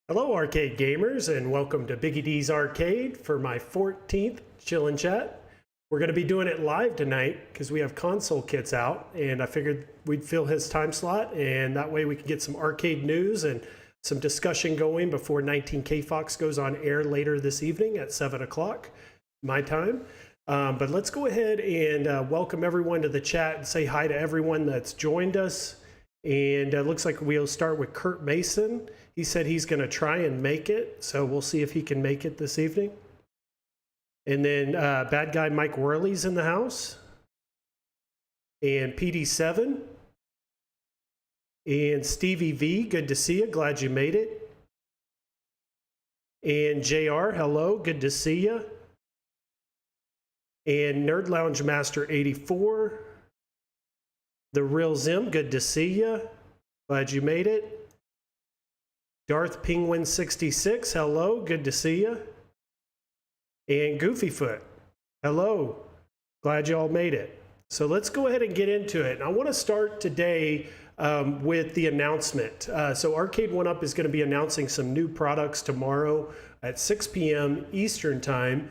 Hello, arcade gamers, and welcome to BiggggyD's Arcade for my 14th Chill and Chat. We're going to be doing it live tonight because we have console kits out, and I figured we'd fill his time slot, and that way we can get some arcade news and some discussion going before 19K Fox goes on air later this evening at 7 o'clock, my time. But let's go ahead and welcome everyone to the chat and say hi to everyone that's joined us. And it looks like we'll start with Kurt Mason. He said he's going to try and make it, so we'll see if he can make it this evening. And then bad guy Mike Worley's in the house. And PD7. And Stevie V, good to see you. Glad you made it. And JR, hello, good to see you. And Nerd Lounge Master 84. The Real Zim, good to see you. Glad you made it. Darth Penguin 66, hello, good to see you. And Goofyfoot, hello, glad you all made it. So let's go ahead and get into it. And I want to start today with the announcement. So Arcade 1UP is going to be announcing some new products tomorrow at 6 p.m. Eastern Time.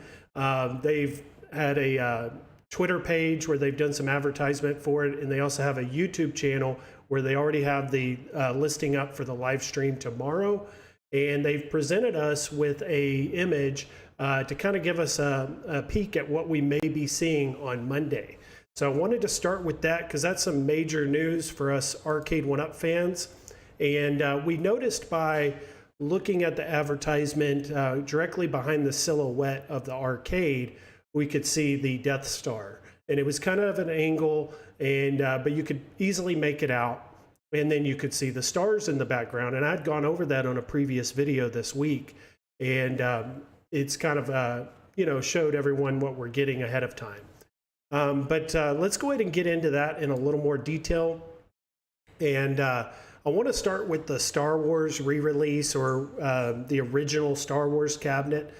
They've had a Twitter page where they've done some advertisement for it, and they also have a YouTube channel where they already have the listing up for the live stream tomorrow. And they've presented us with a image to kind of give us a peek at what we may be seeing on Monday. So I wanted to start with that because that's some major news for us Arcade 1UP fans. And we noticed by looking at the advertisement directly behind the silhouette of the arcade, we could see the Death Star, and it was kind of an angle, and but you could easily make it out, and then you could see the stars in the background. And I'd gone over that on a previous video this week, and it's kind of showed everyone what we're getting ahead of time. But let's go ahead and get into that in a little more detail. And I want to start with the Star Wars re-release, or the original Star Wars cabinet.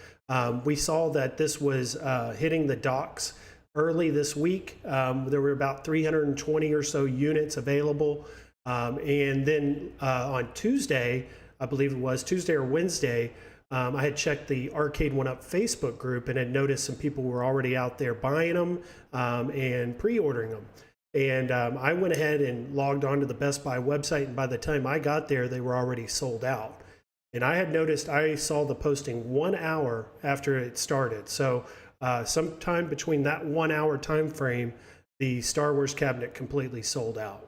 We saw that this was hitting the docks early this week. There were about 320 or so units available. And then on Tuesday, I believe it was Tuesday or Wednesday, I had checked the Arcade 1UP Facebook group and had noticed some people were already out there buying them and pre-ordering them. And I went ahead and logged on to the Best Buy website, and by the time I got there, they were already sold out. And I had noticed, I saw the posting 1 hour after it started. So sometime between that 1 hour time frame, the Star Wars cabinet completely sold out.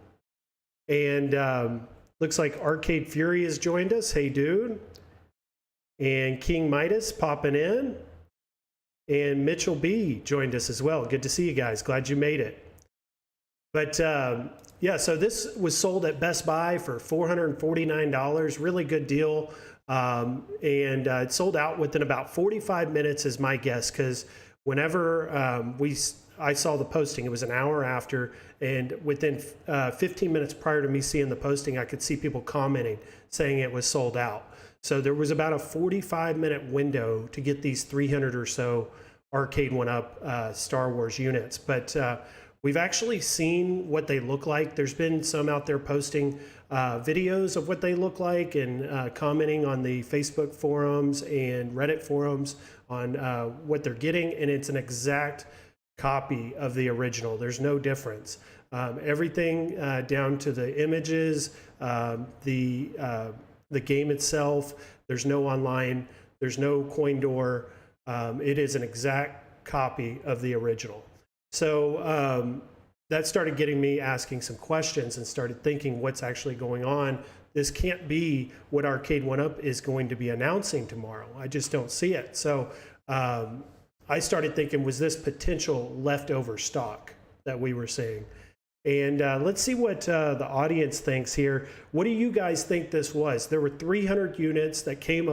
And looks like Arcade Fury has joined us. Hey, dude. And King Midas popping in. And Mitchell B joined us as well. Good to see you guys. Glad you made it. But yeah, so this was sold at Best Buy for $449. Really good deal. And it sold out within about 45 minutes is my guess, because whenever I saw the posting, it was an hour after, and within 15 minutes prior to me seeing the posting, I could see people commenting saying it was sold out. So there was about a 45-minute window to get these 300 or so Arcade 1UP Star Wars units. But we've actually seen what they look like. There's been some out there posting videos of what they look like and commenting on the Facebook forums and Reddit forums on what they're getting, and it's an exact copy of the original. There's no difference. Everything down to the images, the game itself, there's no online, there's no coin door. It is an exact copy of the original. So that started getting me asking some questions and started thinking what's actually going on. This can't be what Arcade 1UP is going to be announcing tomorrow. I just don't see it. So I started thinking, was this potential leftover stock that we were seeing? And let's see what the audience thinks here. What do you guys think this was? There were 300 units that came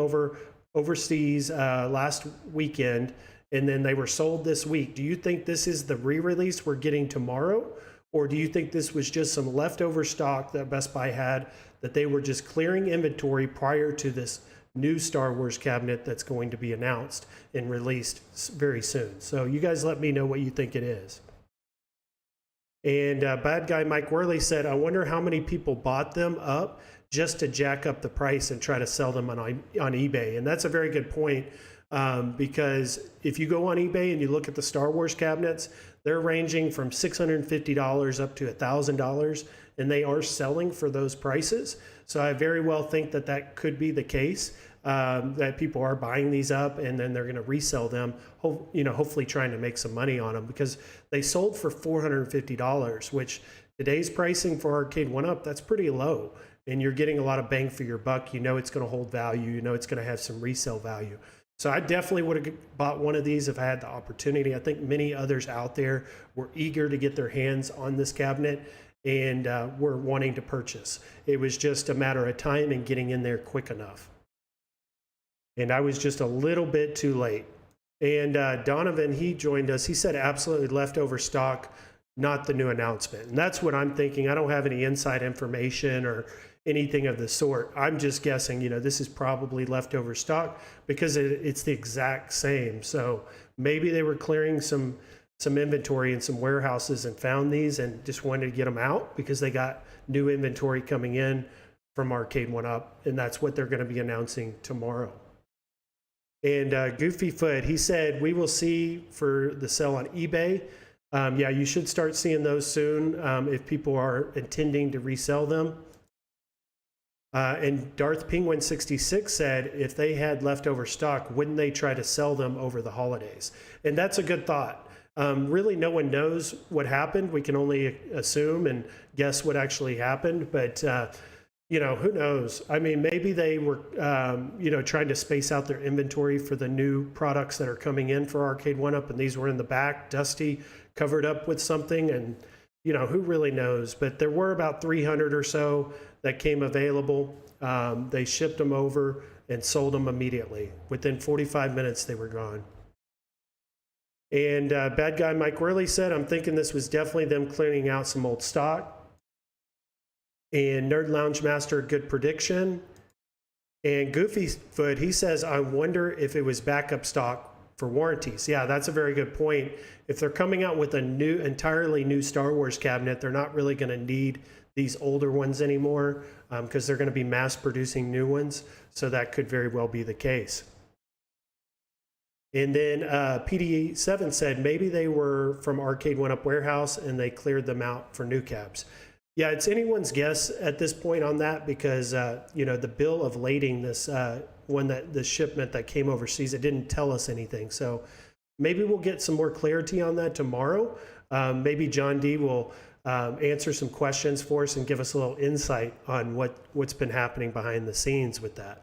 overseas last weekend, and then they were sold this week. Do you think this is the re-release we're getting tomorrow? Or do you think this was just some leftover stock that Best Buy had, that they were just clearing inventory prior to this new Star Wars cabinet that's going to be announced and released very soon? So you guys let me know what you think it is. And bad guy Mike Worley said, I wonder how many people bought them up just to jack up the price and try to sell them on eBay. And that's a very good point, because if you go on eBay and you look at the Star Wars cabinets, they're ranging from $650 up to $1,000, and they are selling for those prices. So I very well think that that could be the case, that people are buying these up and then they're going to resell them, hopefully trying to make some money on them, because they sold for $450, which today's pricing for Arcade 1-Up, that's pretty low. And you're getting a lot of bang for your buck. You know it's going to hold value. You know it's going to have some resale value. So I definitely would have bought one of these if I had the opportunity. I think many others out there were eager to get their hands on this cabinet and were wanting to purchase. It was just a matter of time and getting in there quick enough. And I was just a little bit too late. And Donovan, he joined us. He said absolutely leftover stock, not the new announcement. And that's what I'm thinking. I don't have any inside information or anything of the sort. I'm just guessing, this is probably leftover stock because it's the exact same. So maybe they were clearing some inventory in some warehouses and found these and just wanted to get them out because they got new inventory coming in from Arcade 1-Up, and that's what they're going to be announcing tomorrow. And Goofy Foot, he said, we will see for the sale on eBay. Yeah, you should start seeing those soon if people are intending to resell them. And Darth Penguin 66 said, if they had leftover stock, wouldn't they try to sell them over the holidays? And that's a good thought. Really, no one knows what happened. We can only assume and guess what actually happened. But, who knows? I mean, maybe they were, trying to space out their inventory for the new products that are coming in for Arcade 1-Up. And these were in the back, dusty, covered up with something. And, who really knows? But there were about 300 or so that came available. They shipped them over and sold them immediately. Within 45 minutes, they were gone. And Bad Guy Mike Worley said, I'm thinking this was definitely them clearing out some old stock. And Nerd Lounge Master, good prediction. And Goofy Foot, he says, I wonder if it was backup stock for warranties. Yeah, that's a very good point. If they're coming out with a entirely new Star Wars cabinet, they're not really going to need these older ones anymore because they're going to be mass producing new ones. So that could very well be the case. And then PD7 said maybe they were from Arcade 1-Up warehouse and they cleared them out for new cabs. Yeah, it's anyone's guess at this point on that because the bill of lading, this the shipment that came overseas, it didn't tell us anything. So maybe we'll get some more clarity on that tomorrow. Maybe John D will answer some questions for us and give us a little insight on what's been happening behind the scenes with that.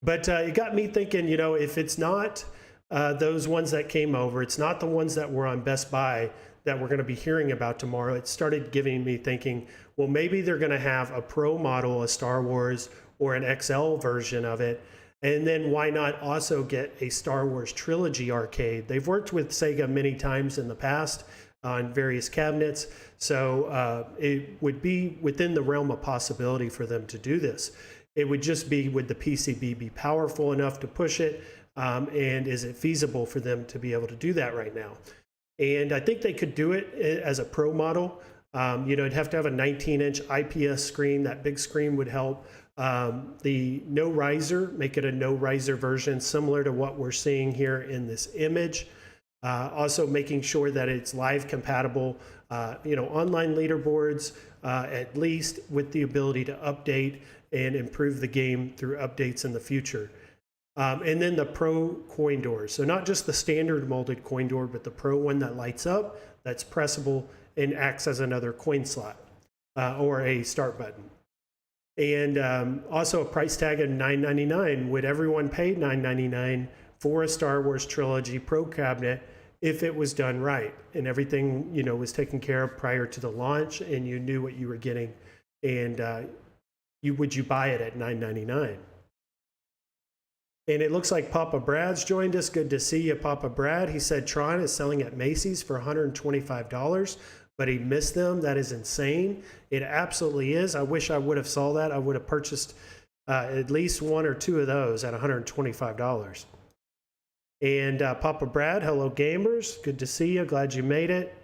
But it got me thinking, if it's not those ones that came over, it's not the ones that were on Best Buy that we're going to be hearing about tomorrow, it started giving me thinking, well, maybe they're going to have a Pro model of Star Wars or an XL version of it. And then why not also get a Star Wars trilogy arcade? They've worked with Sega many times in the past on various cabinets. So it would be within the realm of possibility for them to do this. It would just be, would the PCB be powerful enough to push it? And is it feasible for them to be able to do that right now? And I think they could do it as a Pro model. It'd have to have a 19-inch IPS screen. That big screen would help. The no riser, make it a no riser version, similar to what we're seeing here in this image. Also making sure that it's live compatible, online leaderboards, at least with the ability to update and improve the game through updates in the future. And then the Pro coin door. So not just the standard molded coin door, but the Pro one that lights up, that's pressable and acts as another coin slot or a start button. And also a price tag of $9.99. Would everyone pay $9.99 for a Star Wars Trilogy Pro cabinet if it was done right and everything, was taken care of prior to the launch and you knew what you were getting? And would you buy it at $9.99? And it looks like Papa Brad's joined us. Good to see you, Papa Brad. He said Tron is selling at Macy's for $125, but he missed them. That is insane. It absolutely is. I wish I would have saw that. I would have purchased at least one or two of those at $125. And Papa Brad, hello gamers. Good to see you. Glad you made it.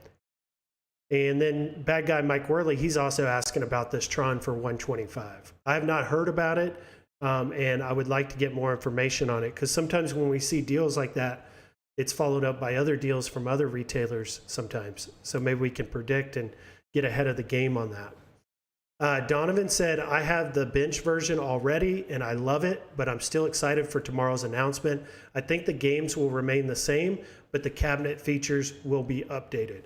And then bad guy Mike Worley, he's also asking about this Tron for 125. I have not heard about it, and I would like to get more information on it, because sometimes when we see deals like that, it's followed up by other deals from other retailers sometimes. So maybe we can predict and get ahead of the game on that. Donovan said, I have the bench version already and I love it, but I'm still excited for tomorrow's announcement. I think the games will remain the same, but the cabinet features will be updated.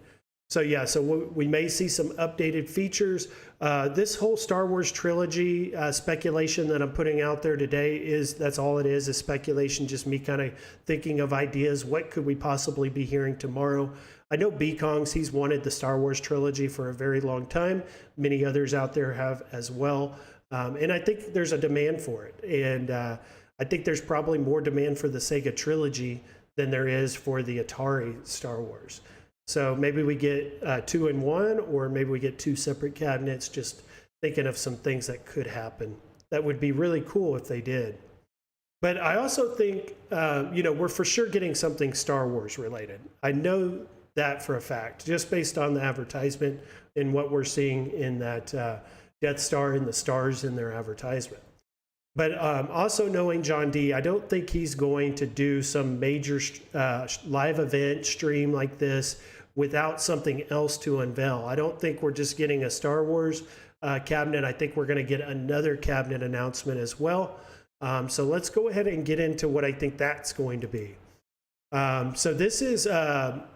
So yeah, so we may see some updated features. This whole Star Wars trilogy speculation that I'm putting out there today that's all it is speculation, just me kind of thinking of ideas. What could we possibly be hearing tomorrow? I know B-Kongs, he's wanted the Star Wars trilogy for a very long time. Many others out there have as well. And I think there's a demand for it. And I think there's probably more demand for the Sega trilogy than there is for the Atari Star Wars. So maybe we get 2 in 1, or maybe we get 2 separate cabinets, just thinking of some things that could happen. That would be really cool if they did. But I also think, we're for sure getting something Star Wars related. I know that for a fact, just based on the advertisement and what we're seeing in that Death Star and the stars in their advertisement. But also knowing John D, I don't think he's going to do some major live event stream like this without something else to unveil. I don't think we're just getting a Star Wars cabinet. I think we're going to get another cabinet announcement as well. So let's go ahead and get into what I think that's going to be. So this is what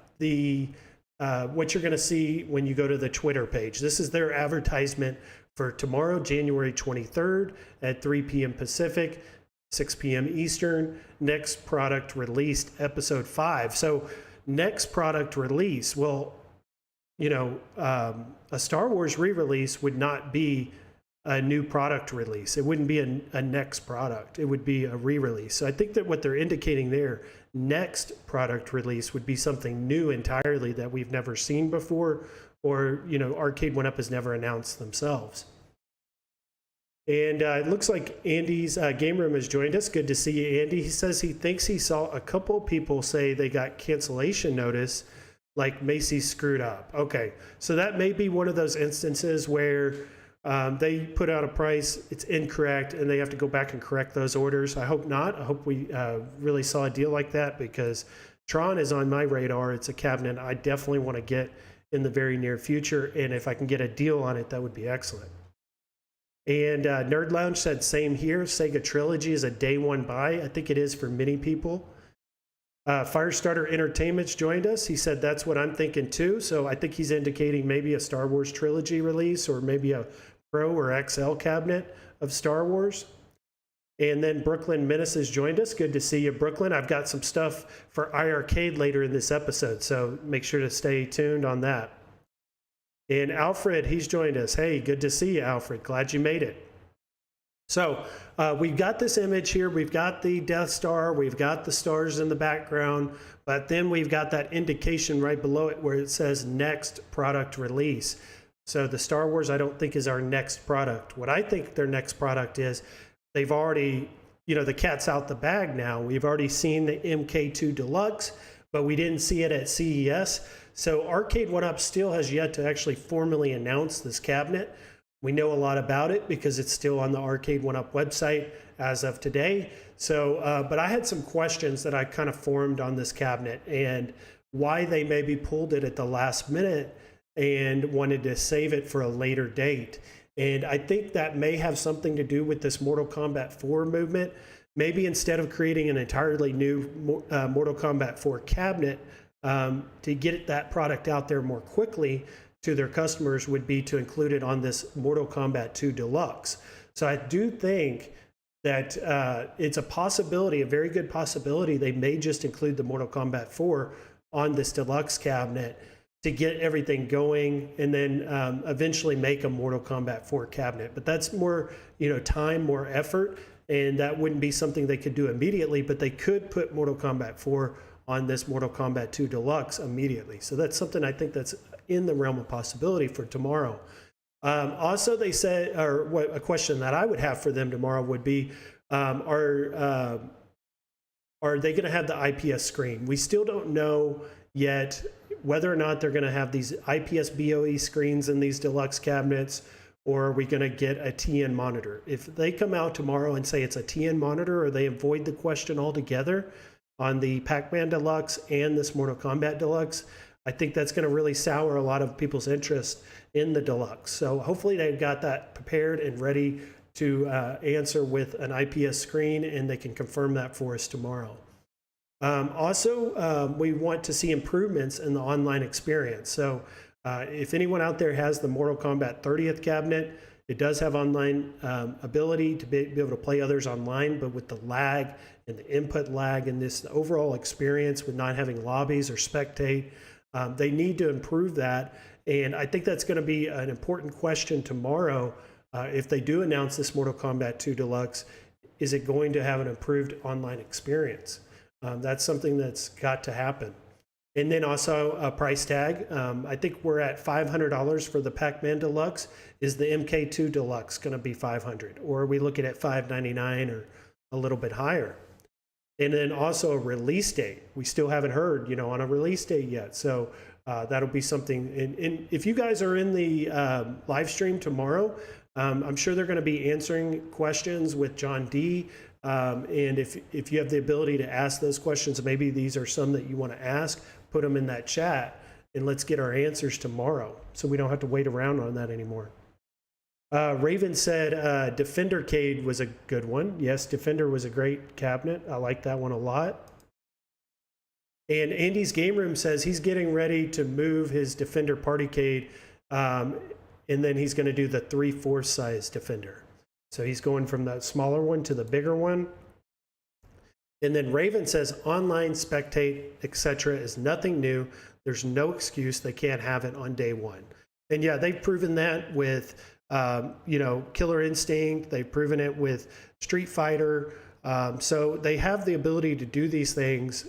you're going to see when you go to the Twitter page. This is their advertisement for tomorrow, January 23rd at 3 p.m. Pacific, 6 p.m. Eastern. Next product released, episode 5. So next product release, well, a Star Wars re-release would not be a new product release. It wouldn't be a next product. It would be a re-release. So I think that what they're indicating there, next product release would be something new entirely that we've never seen before, or Arcade 1UP has never announced themselves. And it looks like Andy's Game Room has joined us. Good to see you, Andy. He says he thinks he saw a couple people say they got cancellation notice, like Macy's screwed up. Okay, so that may be one of those instances where they put out a price, it's incorrect, and they have to go back and correct those orders. I hope not. I hope we really saw a deal like that, because Tron is on my radar. It's a cabinet I definitely want to get in the very near future, and if I can get a deal on it, that would be excellent. And Nerd Lounge said same here. Sega Trilogy is a day one buy. I think it is for many people. Firestarter Entertainment's joined us. He said that's what I'm thinking too. So I think he's indicating maybe a Star Wars Trilogy release, or maybe a Pro or XL cabinet of Star Wars. And then Brooklyn Menace has joined us. Good to see you, Brooklyn. I've got some stuff for iiRcade later in this episode, so make sure to stay tuned on that. And Alfred, he's joined us. Hey, good to see you, Alfred. Glad you made it. So we've got this image here. We've got the Death Star. We've got the stars in the background. But then we've got that indication right below it where it says next product release. So the Star Wars, I don't think, is our next product. What I think their next product is, they've already, the cat's out the bag now. We've already seen the MKII Deluxe, but we didn't see it at CES. So Arcade 1UP still has yet to actually formally announce this cabinet. We know a lot about it because it's still on the Arcade 1UP website as of today. So, but I had some questions that I kind of formed on this cabinet, and why they maybe pulled it at the last minute and wanted to save it for a later date. And I think that may have something to do with this Mortal Kombat 4 movement. Maybe instead of creating an entirely new Mortal Kombat 4 cabinet, to get that product out there more quickly to their customers, would be to include it on this Mortal Kombat 2 Deluxe. So I do think that it's a possibility, a very good possibility, they may just include the Mortal Kombat 4 on this Deluxe cabinet to get everything going, and then eventually make a Mortal Kombat 4 cabinet. But that's more, time, more effort, and that wouldn't be something they could do immediately, but they could put Mortal Kombat 4 on this Mortal Kombat 2 Deluxe immediately. So that's something I think that's in the realm of possibility for tomorrow. Also, they said, or a question that I would have for them tomorrow would be, are they going to have the IPS screen? We still don't know yet whether or not they're going to have these IPS BOE screens in these deluxe cabinets, or are we going to get a TN monitor? If they come out tomorrow and say it's a TN monitor, or they avoid the question altogether on the Pac-Man Deluxe and this Mortal Kombat Deluxe, I think that's going to really sour a lot of people's interest in the Deluxe. So hopefully they've got that prepared and ready to answer with an IPS screen, and they can confirm that for us tomorrow. Also, we want to see improvements in the online experience. So if anyone out there has the Mortal Kombat 30th cabinet, it does have online ability to be able to play others online, but with the lag and the input lag and this overall experience with not having lobbies or spectate, they need to improve that. And I think that's going to be an important question tomorrow. If they do announce this Mortal Kombat 2 Deluxe, is it going to have an improved online experience? That's something that's got to happen. And then also a price tag. I think we're at $500 for the Pac-Man Deluxe. Is the MK2 Deluxe going to be $500? Or are we looking at $599 or a little bit higher? And then also a release date. We still haven't heard, on a release date yet. So that'll be something. And if you guys are in the live stream tomorrow, I'm sure they're going to be answering questions with John D. And if you have the ability to ask those questions, maybe these are some that you want to ask, put them in that chat, and let's get our answers tomorrow so we don't have to wait around on that anymore. Raven said Defendercade was a good one. Yes, Defender was a great cabinet. I like that one a lot. And Andy's Game Room says he's getting ready to move his Defender Partycade, and then he's going to do the 3/4 size Defender. So he's going from that smaller one to the bigger one. And then Raven says online, spectate, etc. is nothing new. There's no excuse they can't have it on day one. And yeah, they've proven that with Killer Instinct. They've proven it with Street Fighter. So they have the ability to do these things.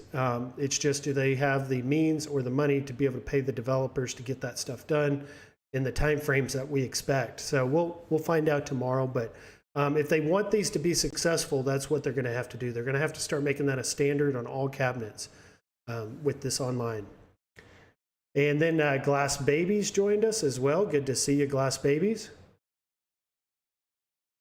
It's just, do they have the means or the money to be able to pay the developers to get that stuff done in the time frames that we expect? So we'll find out tomorrow. But if they want these to be successful, that's what they're going to have to do. They're going to have to start making that a standard on all cabinets with this online. And then Glass Babies joined us as well. Good to see you, Glass Babies.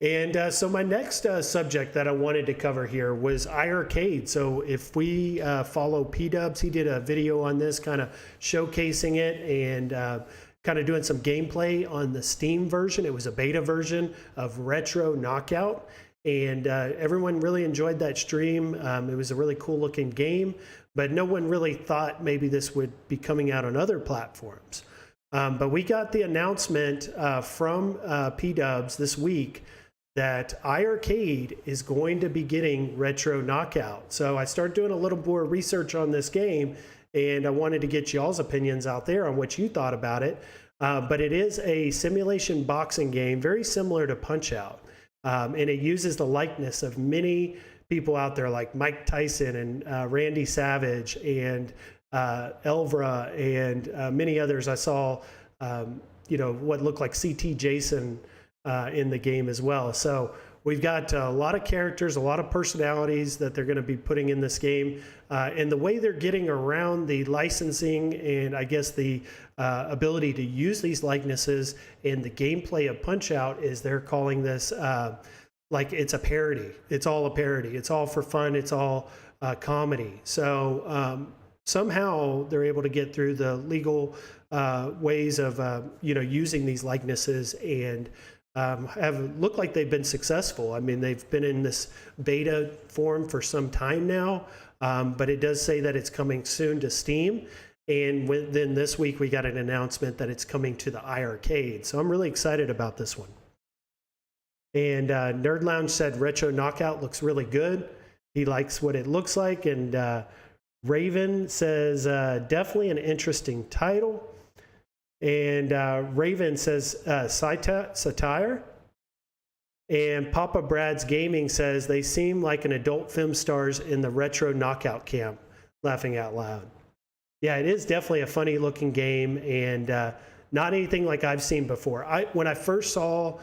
And so my next subject that I wanted to cover here was iiRcade. So if we follow P-Dubs, he did a video on this, kind of showcasing it and kind of doing some gameplay on the Steam version. It was a beta version of Retro Knockout, and everyone really enjoyed that stream. It was a really cool looking game, but no one really thought maybe this would be coming out on other platforms. But we got the announcement from P-Dubs this week that iiRcade is going to be getting Retro Knockout. So I started doing a little more research on this game, and I wanted to get y'all's opinions out there on what you thought about it. But it is a simulation boxing game, very similar to Punch-Out. And it uses the likeness of many people out there like Mike Tyson and Randy Savage and Elvra and many others. I saw, what looked like CT Jason in the game as well. So we've got a lot of characters, a lot of personalities that they're going to be putting in this game. And the way they're getting around the licensing and I guess the ability to use these likenesses and the gameplay of Punch-Out is they're calling this like it's a parody. It's all a parody. It's all for fun. It's all comedy. So somehow they're able to get through the legal ways of using these likenesses and have looked like they've been successful. I mean, they've been in this beta form for some time now, but it does say that it's coming soon to Steam. And then this week we got an announcement that it's coming to the iiRcade. So I'm really excited about this one. And Nerd Lounge said Retro Knockout looks really good. He likes what it looks like. And Raven says definitely an interesting title. And Raven says satire. And Papa Brad's Gaming says they seem like an adult film stars in the Retro Knockout camp, laughing out loud. Yeah, it is definitely a funny looking game and not anything like I've seen before. When I first saw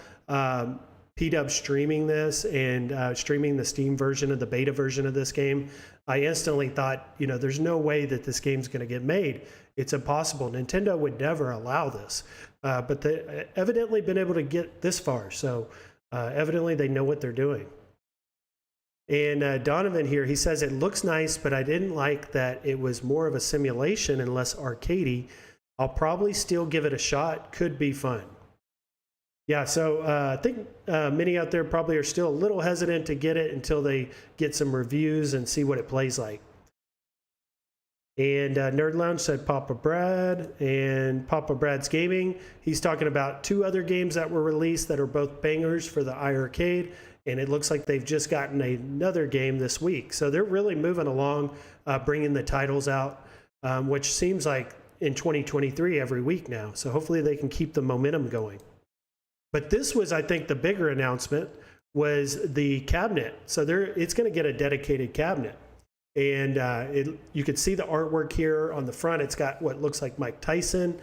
P-Dub streaming this and streaming the Steam version of the beta version of this game, I instantly thought, you know, there's no way that this game's going to get made. It's impossible. Nintendo would never allow this. But they evidently been able to get this far. So evidently they know what they're doing. And Donovan here, he says, it looks nice, but I didn't like that it was more of a simulation and less arcadey. I'll probably still give it a shot. Could be fun. Yeah, so I think many out there probably are still a little hesitant to get it until they get some reviews and see what it plays like. And Nerd Lounge said Papa Brad, and Papa Brad's Gaming, he's talking about 2 other games that were released that are both bangers for the iiRcade, and it looks like they've just gotten another game this week. So they're really moving along, bringing the titles out, which seems like in 2023 every week now. So hopefully they can keep the momentum going. But this was, I think, the bigger announcement was the cabinet. So it's going to get a dedicated cabinet. And you can see the artwork here on the front. It's got what looks like Mike Tyson.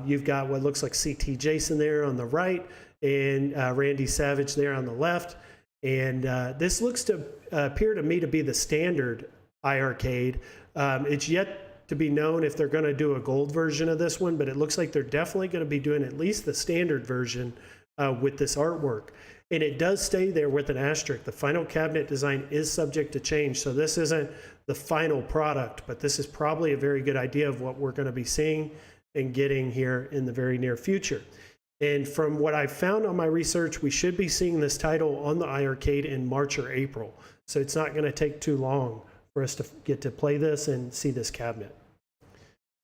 You've got what looks like CT Jason there on the right, and Randy Savage there on the left. And this looks to appear to me to be the standard iiRcade. It's yet to be known if they're going to do a gold version of this one, but it looks like they're definitely going to be doing at least the standard version with this artwork. And it does stay there with an asterisk. The final cabinet design is subject to change. So this isn't the final product, but this is probably a very good idea of what we're going to be seeing and getting here in the very near future. And from what I found on my research, we should be seeing this title on the iiRcade in March or April. So it's not going to take too long for us to get to play this and see this cabinet.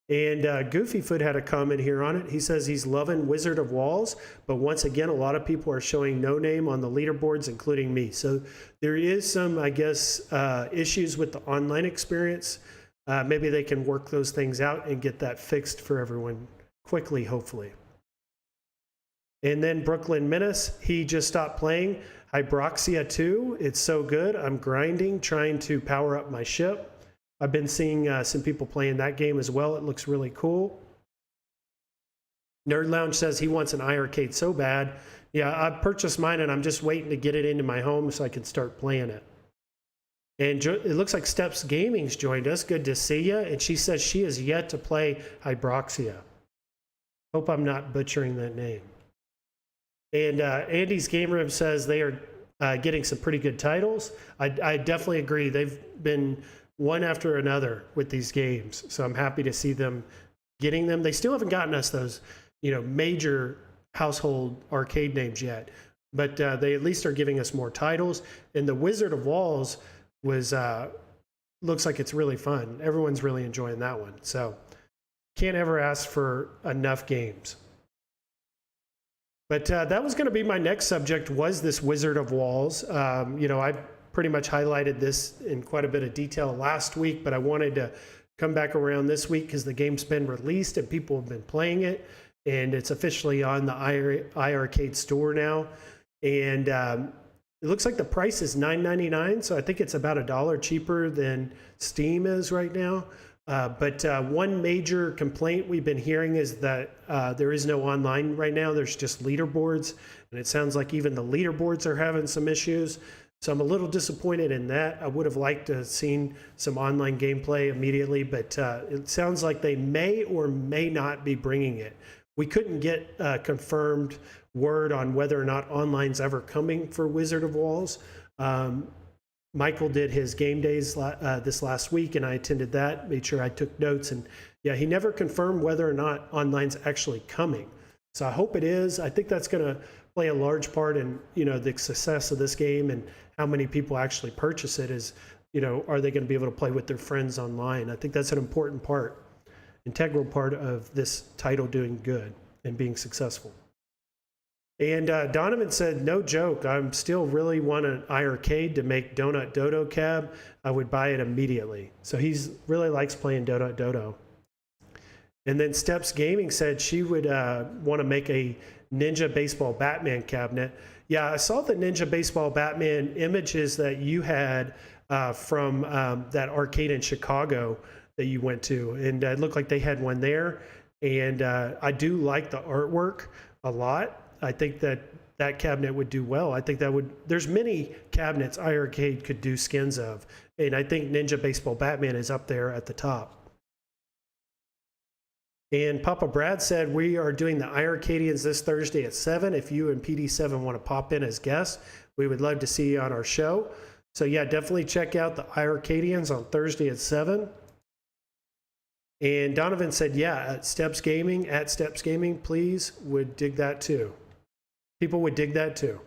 And Goofyfoot had a comment here on it. He says he's loving Wizard of Walls, but once again, a lot of people are showing no name on the leaderboards, including me. So there is some, I guess, issues with the online experience. Maybe they can work those things out and get that fixed for everyone quickly, hopefully. And then Brooklyn Menace, he just stopped playing Hyroxia 2. It's so good. I'm grinding, trying to power up my ship. I've been seeing some people playing that game as well. It looks really cool. Nerd Lounge says he wants an iiRcade so bad. Yeah, I purchased mine and I'm just waiting to get it into my home so I can start playing it. And it looks like Steps Gaming's joined us. Good to see you. And she says she has yet to play Hyroxia. Hope I'm not butchering that name. And Andy's Game Room says they are getting some pretty good titles. I definitely agree. They've been one after another with these games. So I'm happy to see them getting them. They still haven't gotten us those, you know, major household arcade names yet, but they at least are giving us more titles. And the Wizard of Walls was, looks like it's really fun. Everyone's really enjoying that one. So can't ever ask for enough games. But that was going to be my next subject, was this Wizard of Walls. You know, I pretty much highlighted this in quite a bit of detail last week, but I wanted to come back around this week because the game's been released and people have been playing it, and it's officially on the iiRcade store now. And it looks like the price is $9.99, so I think it's about $1 cheaper than Steam is right now. But one major complaint we've been hearing is that there is no online right now. There's just leaderboards, and it sounds like even the leaderboards are having some issues. So I'm a little disappointed in that. I would have liked to have seen some online gameplay immediately, but it sounds like they may or may not be bringing it. We couldn't get confirmed word on whether or not online's ever coming for Wizard of Walls. Michael did his game days this last week, and I attended that, made sure I took notes, and yeah, he never confirmed whether or not online's actually coming. So I hope it is. I think that's going to play a large part in, you know, the success of this game and how many people actually purchase it. Is, you know, are they going to be able to play with their friends online? I think that's an important part, integral part of this title doing good and being successful. And Donovan said, no joke, I'm still really want an iiRcade to make Donut Dodo Cab. I would buy it immediately. So he's really likes playing Donut Dodo. And then Steps Gaming said she would want to make a Ninja Baseball Batman cabinet. Yeah, I saw the Ninja Baseball Batman images that you had from that arcade in Chicago that you went to. And it looked like they had one there. And I do like the artwork a lot. I think that that cabinet would do well. I think that would, there's many cabinets iiRcade could do skins of, and I think Ninja Baseball Batman is up there at the top. And Papa Brad said, we are doing the iiRcadians this Thursday at 7. If you and PD7 want to pop in as guests, we would love to see you on our show. So yeah, definitely check out the iiRcadians on Thursday at 7. And Donovan said, yeah, at Steps Gaming, please, would dig that too. People would dig that too.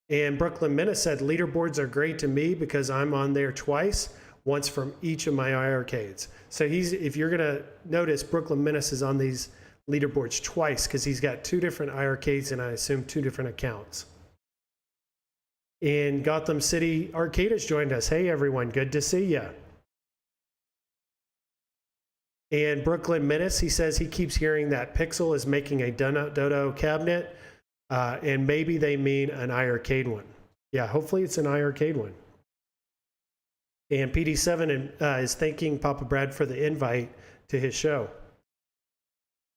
And Brooklyn Menace said, leaderboards are great to me because I'm on there twice, once from each of my iiRcades. So if you're gonna notice, Brooklyn Menace is on these leaderboards twice because he's got 2 different iiRcades and I assume 2 different accounts. And Gotham City Arcade has joined us. Hey everyone, good to see ya. And Brooklyn Menace, he says he keeps hearing that Pixel is making a Dodo cabinet, and maybe they mean an iiRcade one. Yeah, hopefully it's an iiRcade one. And PD7 is thanking Papa Brad for the invite to his show.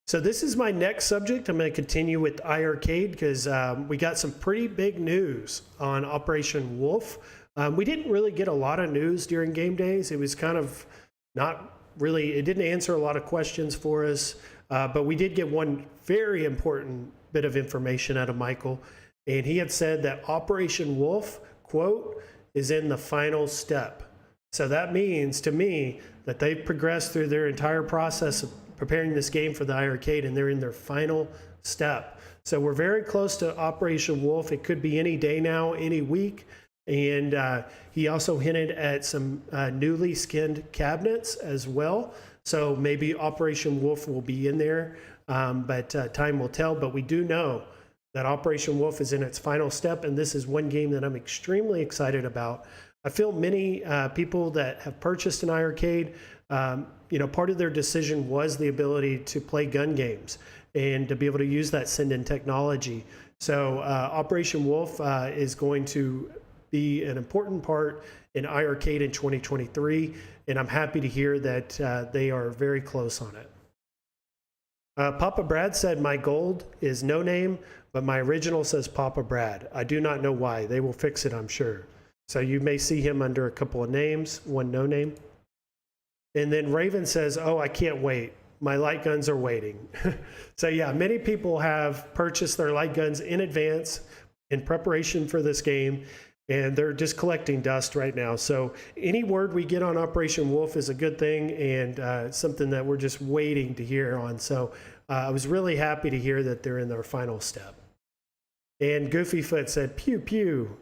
So this is my next subject. I'm going to continue with iiRcade because we got some pretty big news on Operation Wolf. We didn't really get a lot of news during game days. It was kind of not really, it didn't answer a lot of questions for us, but we did get one very important bit of information out of Michael. And he had said that Operation Wolf, quote, is in the final step. So that means to me that they've progressed through their entire process of preparing this game for the iiRcade and they're in their final step. So we're very close to Operation Wolf. It could be any day now, any week. And he also hinted at some newly skinned cabinets as well. So maybe Operation Wolf will be in there, but time will tell. But we do know that Operation Wolf is in its final step, and this is one game that I'm extremely excited about. I feel many people that have purchased an iiRcade, part of their decision was the ability to play gun games and to be able to use that send-in technology. So Operation Wolf is going to be an important part in iiRcade in 2023, and I'm happy to hear that they are very close on it. Papa Brad said, my gold is no name, but my original says Papa Brad. I do not know why. They will fix it, I'm sure. So you may see him under a couple of names, one no name. And then Raven says, oh, I can't wait. My light guns are waiting. So yeah, many people have purchased their light guns in advance in preparation for this game, and they're just collecting dust right now. So any word we get on Operation Wolf is a good thing and something that we're just waiting to hear on. So I was really happy to hear that they're in their final step. And Goofyfoot said, pew, pew.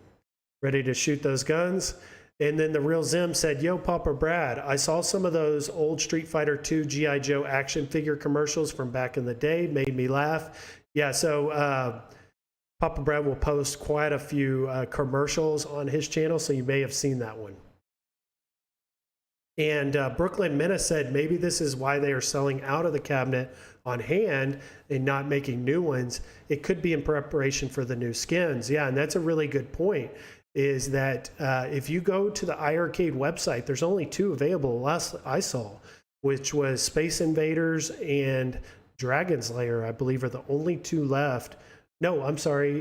Ready to shoot those guns. And then the Real Zim said, yo, Papa Brad, I saw some of those old Street Fighter II G.I. Joe action figure commercials from back in the day, made me laugh. Yeah, so Papa Brad will post quite a few commercials on his channel, so you may have seen that one. And Brooklyn Menace said maybe this is why they are selling out of the cabinet on hand and not making new ones. It could be in preparation for the new skins. Yeah, and that's a really good point. Is that if you go to the iiRcade website, there's only 2 available last I saw, which was Space Invaders and Dragon's Lair, I believe are the only 2 left. No, I'm sorry,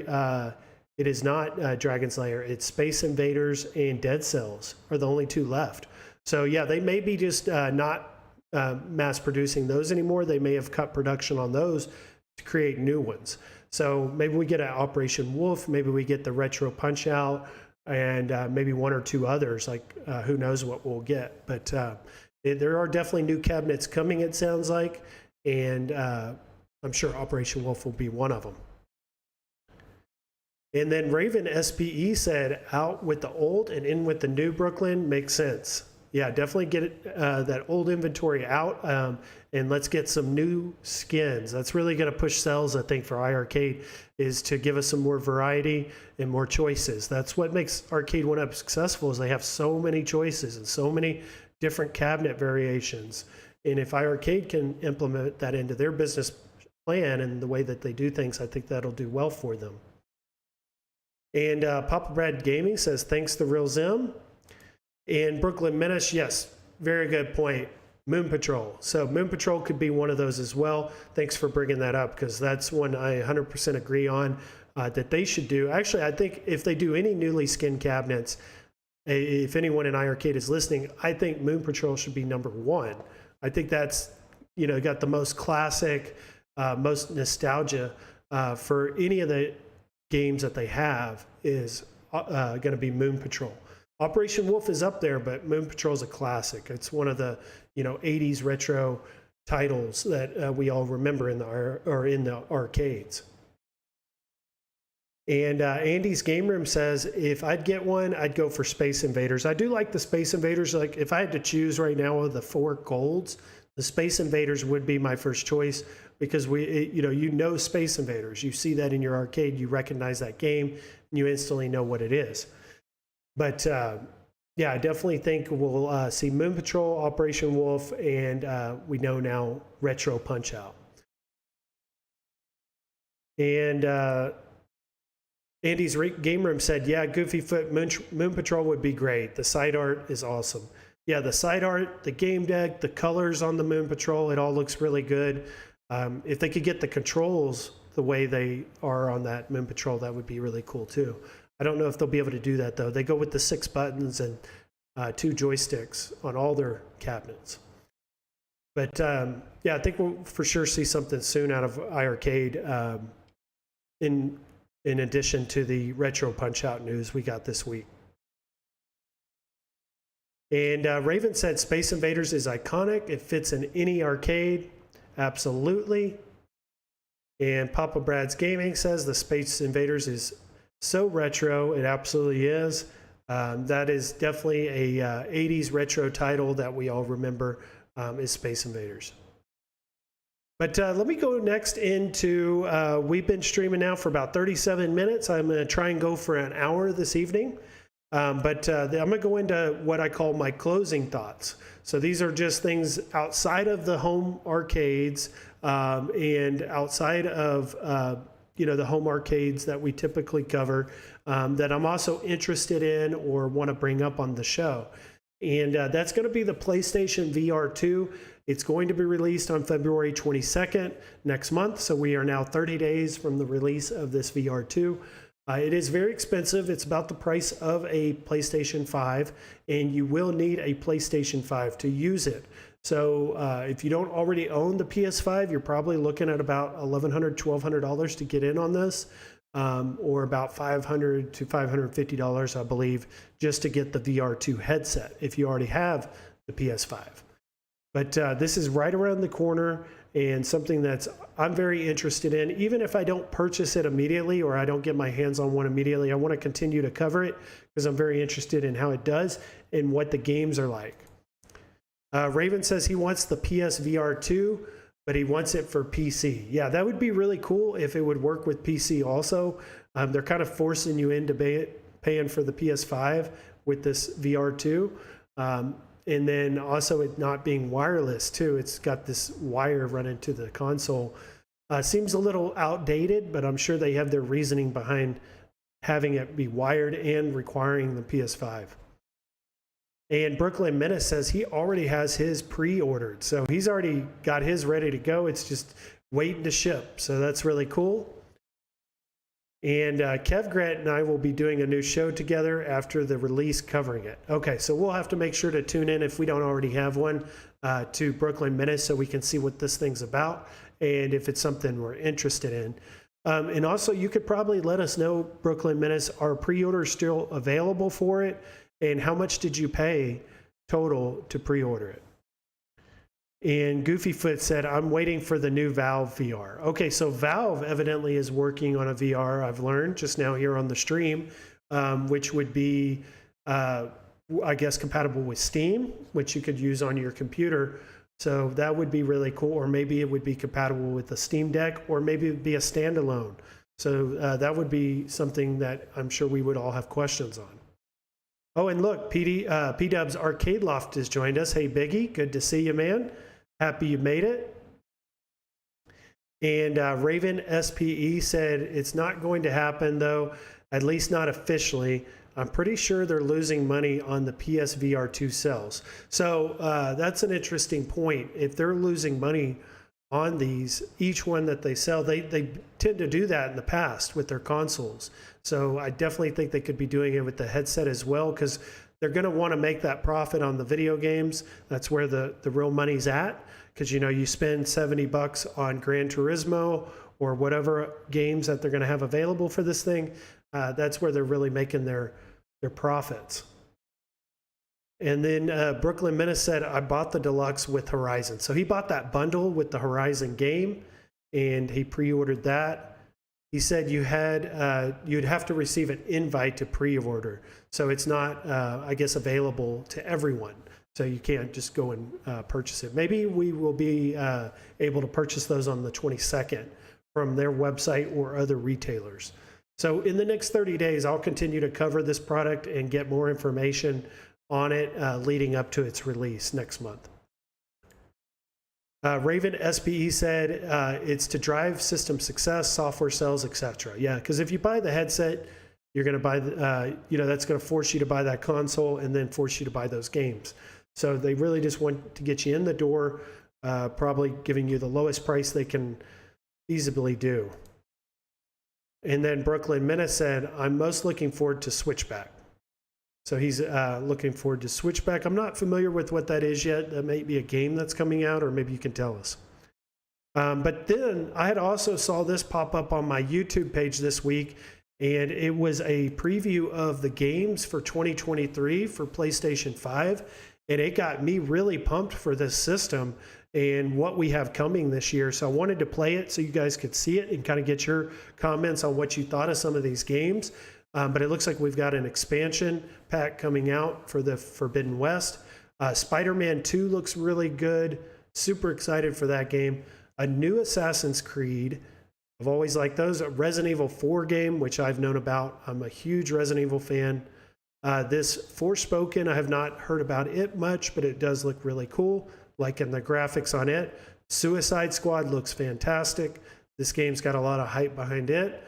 it is not Dragon's Lair, it's Space Invaders and Dead Cells are the only 2 left. So yeah, they may be just not mass producing those anymore. They may have cut production on those to create new ones. So maybe we get an Operation Wolf, maybe we get the Retro Punch Out, and maybe 1 or 2 others, like who knows what we'll get. But there are definitely new cabinets coming, it sounds like, and I'm sure Operation Wolf will be one of them. And then Raven SPE said, out with the old and in with the new, Brooklyn, makes sense. Yeah, definitely get that old inventory out, and let's get some new skins. That's really going to push sales, I think, for iiRcade, is to give us some more variety and more choices. That's what makes Arcade 1-Up successful, is they have so many choices and so many different cabinet variations. And if iiRcade can implement that into their business plan and the way that they do things, I think that'll do well for them. And Papa Brad Gaming says, thanks to Real Zim. And Brooklyn Menace, yes, very good point. Moon Patrol. So Moon Patrol could be one of those as well. Thanks for bringing that up, because that's one I 100% agree on that they should do. Actually, I think if they do any newly skinned cabinets, if anyone in iiRcade is listening, I think Moon Patrol should be number one. I think that's, got the most classic, most nostalgia for any of the games that they have is going to be Moon Patrol. Operation Wolf is up there, but Moon Patrol is a classic. It's one of the 80s retro titles that we all remember in the arcades. And Andy's Game Room says, if I'd get one, I'd go for Space Invaders. I do like the Space Invaders. Like, if I had to choose right now of the 4 golds, the Space Invaders would be my first choice, because Space Invaders. You see that in your arcade, you recognize that game, and you instantly know what it is. But yeah, I definitely think we'll see Moon Patrol, Operation Wolf, and we know now Retro Punch-Out. And Andy's Game Room said, yeah, Goofy Foot, Moon Patrol would be great. The side art is awesome. Yeah, the side art, the game deck, the colors on the Moon Patrol, it all looks really good. If they could get the controls the way they are on that Moon Patrol, that would be really cool too. I don't know if they'll be able to do that though. They go with the 6 buttons and 2 joysticks on all their cabinets. But yeah, I think we'll for sure see something soon out of iiRcade in addition to the Retro Punch-Out news we got this week. And Raven said Space Invaders is iconic. It fits in any arcade. Absolutely. And Papa Brad's Gaming says the Space Invaders is so retro. It absolutely is. That is definitely a 80s retro title that we all remember is Space Invaders. But let me go next into, we've been streaming now for about 37 minutes. I'm going to try and go for an hour this evening. But I'm going to go into what I call my closing thoughts. So these are just things outside of the home arcades and outside of the home arcades that we typically cover that I'm also interested in or want to bring up on the show. And that's going to be the PlayStation VR2. It's going to be released on February 22nd next month. So we are now 30 days from the release of this VR2. It is very expensive. It's about the price of a PlayStation 5, and you will need a PlayStation 5 to use it. So if you don't already own the PS5, you're probably looking at about $1,100, $1,200 to get in on this, or about $500 to $550, I believe, just to get the VR2 headset if you already have the PS5. But this is right around the corner, and something that's I'm very interested in. Even if I don't purchase it immediately or I don't get my hands on one immediately, I want to continue to cover it because I'm very interested in how it does and what the games are like. Raven says he wants the PS VR2, but he wants it for PC. Yeah, that would be really cool if it would work with PC also. They're kind of forcing you into paying for the PS5 with this VR2. And then also it not being wireless too. It's got this wire running to the console. Seems a little outdated, but I'm sure they have their reasoning behind having it be wired and requiring the PS5. And Brooklyn Menace says he already has his pre-ordered. So he's already got his ready to go. It's just waiting to ship. So that's really cool. And Kev Grant and I will be doing a new show together after the release covering it. Okay, so we'll have to make sure to tune in if we don't already have one to Brooklyn Menace so we can see what this thing's about and if it's something we're interested in. And also, you could probably let us know, Brooklyn Menace, are pre-orders still available for it? And how much did you pay total to pre-order it? And Goofyfoot said, I'm waiting for the new Valve VR. Okay, so Valve evidently is working on a VR, I've learned just now here on the stream, which would be, I guess, compatible with Steam, which you could use on your computer. So that would be really cool. Or maybe it would be compatible with the Steam Deck, or maybe it would be a standalone. So that would be something that I'm sure we would all have questions on. Oh, and look, P-Dub's Arcade Loft has joined us. Hey, Biggie, good to see you, man. Happy you made it. And Raven SPE said it's not going to happen, though, at least not officially. I'm pretty sure they're losing money on the PS VR2 sales. So that's an interesting point. If they're losing money on these, each one that they sell, they tend to do that in the past with their consoles. So I definitely think they could be doing it with the headset as well, because they're going to want to make that profit on the video games. That's where the real money's at, because you spend $70 on Gran Turismo or whatever games that they're going to have available for this thing. That's where they're really making their profits. And then Brooklyn Menace said, I bought the Deluxe with Horizon. So he bought that bundle with the Horizon game, and he pre-ordered that. He said you'd have to receive an invite to pre-order. So it's not, I guess, available to everyone. So you can't just go and purchase it. Maybe we will be able to purchase those on the 22nd from their website or other retailers. So in the next 30 days, I'll continue to cover this product and get more information on it leading up to its release next month. Raven SPE said it's to drive system success, software sales, etc. Yeah, because if you buy the headset, you're going to buy that's going to force you to buy that console and then force you to buy those games. So they really just want to get you in the door, probably giving you the lowest price they can feasibly do. And then Brooklyn Menace said, I'm most looking forward to Switchback. So he's looking forward to Switchback. I'm not familiar with what that is yet. That may be a game that's coming out, or maybe you can tell us. But then I had also saw this pop up on my YouTube page this week, and it was a preview of the games for 2023 for PlayStation 5. And it got me really pumped for this system and what we have coming this year. So I wanted to play it so you guys could see it and kind of get your comments on what you thought of some of these games. But it looks like we've got an expansion pack coming out for the Forbidden West. Spider-Man 2 looks really good. Super excited for that game. A new Assassin's Creed. I've always liked those. A Resident Evil 4 game, which I've known about. I'm a huge Resident Evil fan. This Forspoken, I have not heard about it much, but it does look really cool, liking the graphics on it. Suicide Squad looks fantastic. This game's got a lot of hype behind it.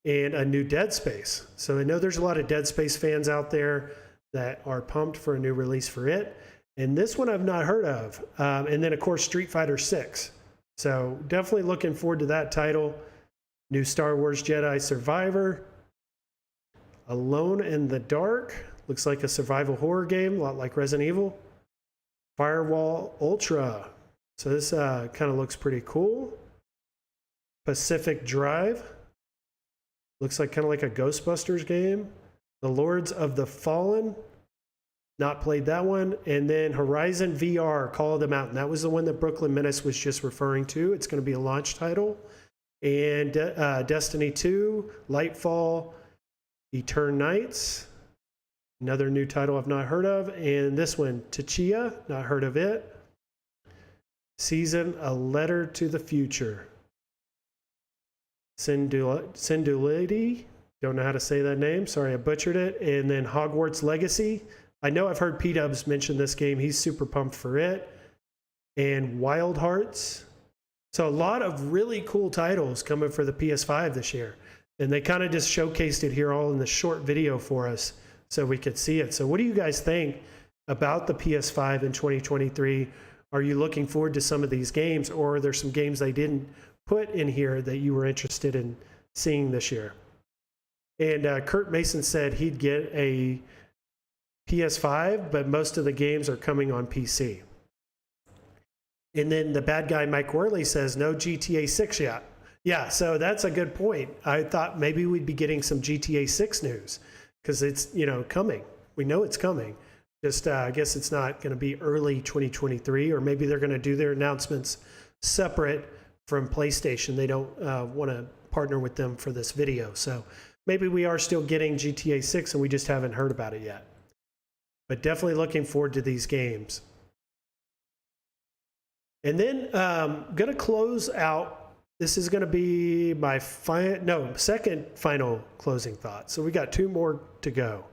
And a new Dead Space. So I know there's a lot of Dead Space fans out there that are pumped for a new release for it. And this one I've not heard of. And then, of course, Street Fighter 6. So definitely looking forward to that title. New Star Wars Jedi Survivor. Alone in the Dark. Looks like a survival horror game, a lot like Resident Evil. Firewall Ultra. So this kind of looks pretty cool. Pacific Drive. Looks like kind of like a Ghostbusters game. The Lords of the Fallen. Not played that one. And then Horizon VR, Call of the Mountain. That was the one that Brooklyn Menace was just referring to. It's going to be a launch title. And Destiny 2, Lightfall, Etern Nights. Another new title I've not heard of. And this one, Tchia, not heard of it. Season, A Letter to the Future. Sindulity, don't know how to say that name. Sorry, I butchered it. And then Hogwarts Legacy. I know I've heard P-Dubs mention this game. He's super pumped for it. And Wild Hearts. So a lot of really cool titles coming for the PS5 this year. And they kind of just showcased it here all in the short video for us so we could see it. So what do you guys think about the PS5 in 2023? Are you looking forward to some of these games, or are there some games they didn't put in here that you were interested in seeing this year? And Kurt Mason said he'd get a PS5, but most of the games are coming on PC. And then the bad guy Mike Worley says no GTA 6 yet. Yeah, so that's a good point. I thought maybe we'd be getting some GTA 6 news because it's coming. We know it's coming. Just I guess it's not going to be early 2023, or maybe they're going to do their announcements separate from PlayStation. They don't want to partner with them for this video. So maybe we are still getting GTA 6 and we just haven't heard about it yet. But definitely looking forward to these games. And then going to close out. This is going to be my second final closing thought. So we got two more to go.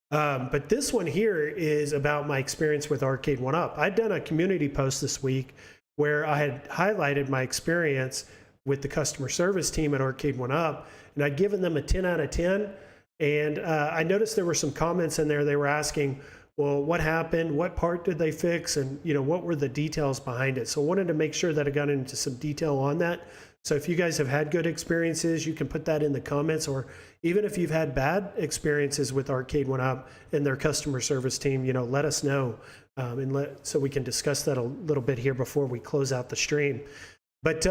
But this one here is about my experience with Arcade 1-Up. I'd done a community post this week where I had highlighted my experience with the customer service team at Arcade 1-Up, and I'd given them a 10 out of 10. And I noticed there were some comments in there. They were asking, well, what happened? What part did they fix? And what were the details behind it? So I wanted to make sure that I got into some detail on that. So if you guys have had good experiences, you can put that in the comments, or even if you've had bad experiences with Arcade1Up and their customer service team, let us know, so we can discuss that a little bit here before we close out the stream. But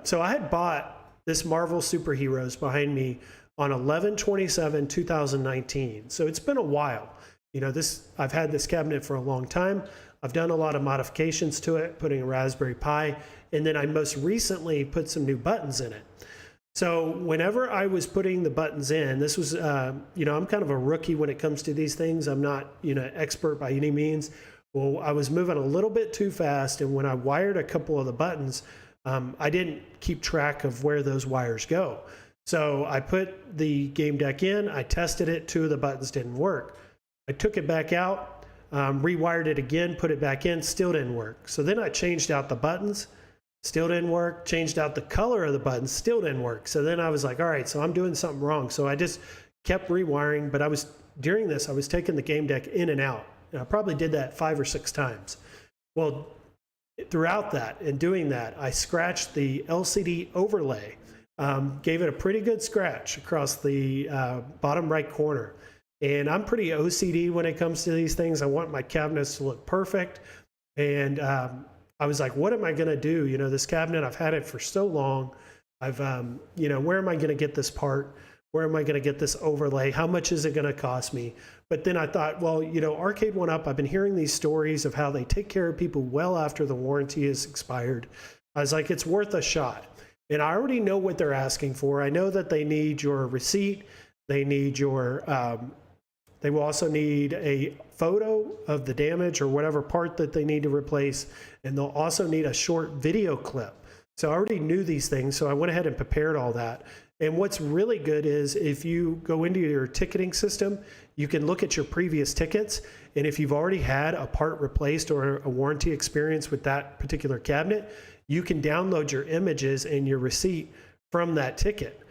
so I had bought this Marvel Superheroes behind me on 11/27/2019. So it's been a while. I've had this cabinet for a long time. I've done a lot of modifications to it, putting a Raspberry Pi, and then I most recently put some new buttons in it. So whenever I was putting the buttons in, this was, I'm kind of a rookie when it comes to these things. I'm not, expert by any means. Well, I was moving a little bit too fast, and when I wired a couple of the buttons, I didn't keep track of where those wires go. So I put the game deck in, I tested it, 2 of the buttons didn't work. I took it back out, rewired it again, put it back in, still didn't work. So then I changed out the buttons, still didn't work, changed out the color of the buttons, still didn't work. So then I was like, all right, so I'm doing something wrong. So I just kept rewiring, but during this, I was taking the game deck in and out. And I probably did that 5 or 6 times. Well, throughout that and doing that, I scratched the LCD overlay, gave it a pretty good scratch across the bottom right corner. And I'm pretty OCD when it comes to these things. I want my cabinets to look perfect. And I was like, what am I going to do? This cabinet, I've had it for so long. Where am I going to get this part? Where am I going to get this overlay? How much is it going to cost me? But then I thought, well, Arcade1Up, I've been hearing these stories of how they take care of people well after the warranty is expired. I was like, it's worth a shot. And I already know what they're asking for. I know that they need your receipt. They need they will also need a photo of the damage or whatever part that they need to replace. And they'll also need a short video clip. So I already knew these things. So I went ahead and prepared all that. And what's really good is if you go into your ticketing system, you can look at your previous tickets. And if you've already had a part replaced or a warranty experience with that particular cabinet, you can download your images and your receipt from that ticket.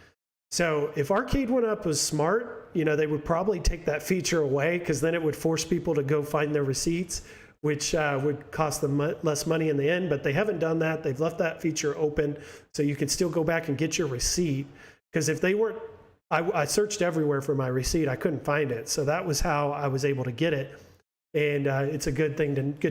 So if Arcade1Up was smart, they would probably take that feature away, because then it would force people to go find their receipts, which would cost them less money in the end. But they haven't done that. They've left that feature open, so you can still go back and get your receipt. Because if they weren't, I searched everywhere for my receipt. I couldn't find it. So that was how I was able to get it. And it's a good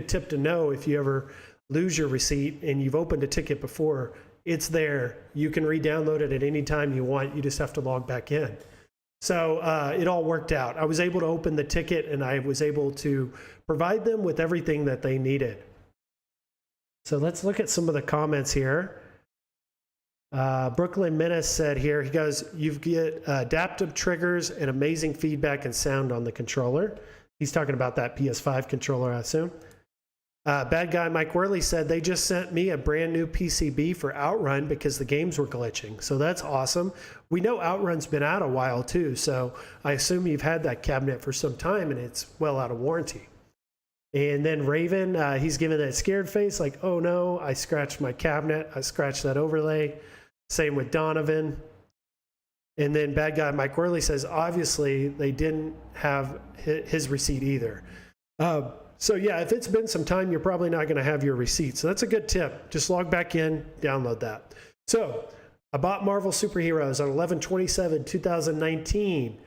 tip to know if you ever lose your receipt and you've opened a ticket before, it's there. You can re-download it at any time you want. You just have to log back in. So it all worked out. I was able to open the ticket, and I was able to provide them with everything that they needed. So let's look at some of the comments here. Brooklyn Menace said here, he goes, you get adaptive triggers and amazing feedback and sound on the controller. He's talking about that PS5 controller, I assume. Bad guy Mike Worley said they just sent me a brand new PCB for Outrun because the games were glitching. So that's awesome. We know Outrun's been out a while too, so I assume you've had that cabinet for some time and it's well out of warranty. And then Raven, he's giving that scared face like, oh no, I scratched my cabinet. I scratched that overlay. Same with Donovan. And then bad guy Mike Worley says, obviously they didn't have his receipt either. So yeah, if it's been some time, you're probably not going to have your receipt. So that's a good tip. Just log back in, download that. So I bought Marvel Superheroes on 11/27/2019.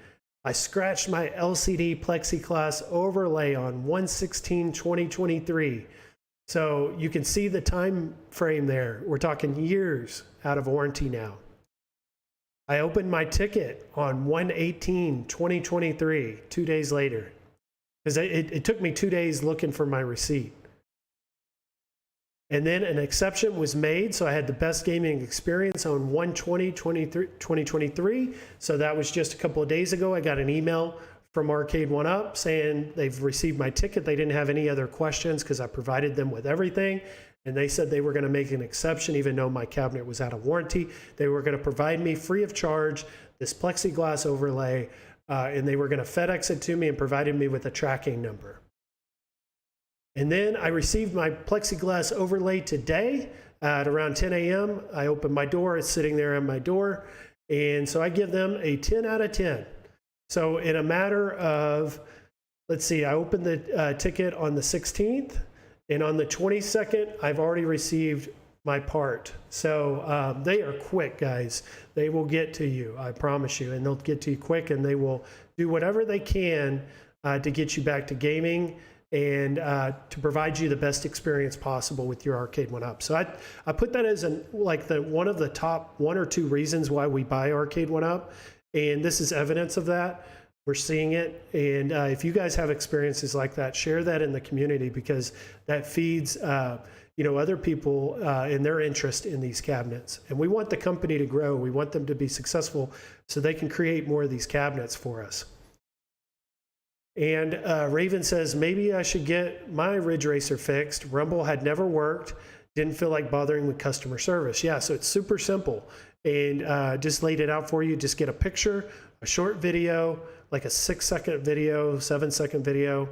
I scratched my LCD plexiglass overlay on 1/16/2023. So you can see the time frame there. We're talking years out of warranty now. I opened my ticket on 1/18/2023, 2 days later. Because it took me 2 days looking for my receipt. And then an exception was made, so I had the best gaming experience on 1/20/2023. So that was just a couple of days ago. I got an email from Arcade1Up saying they've received my ticket. They didn't have any other questions because I provided them with everything. And they said they were going to make an exception even though my cabinet was out of warranty. They were going to provide me free of charge this plexiglass overlay. And they were going to FedEx it to me and provided me with a tracking number. And then I received my plexiglass overlay today at around 10 a.m. I opened my door. It's sitting there on my door. And so I give them a 10 out of 10. So in a matter of, let's see, I opened the ticket on the 16th, and on the 22nd, I've already received my part. So they are quick, guys. They will get to you, I promise you, and they'll get to you quick, and they will do whatever they can to get you back to gaming and to provide you the best experience possible with your Arcade 1-Up. So I put that as one of the top 1 or 2 reasons why we buy Arcade 1-Up, and this is evidence of that. We're seeing it, and if you guys have experiences like that, share that in the community, because that feeds other people and their interest in these cabinets. And we want the company to grow. We want them to be successful so they can create more of these cabinets for us. And Raven says, maybe I should get my Ridge Racer fixed. Rumble had never worked. Didn't feel like bothering with customer service. Yeah, so it's super simple. And just laid it out for you. Just get a picture, a short video, like a 6-second video, 7-second video,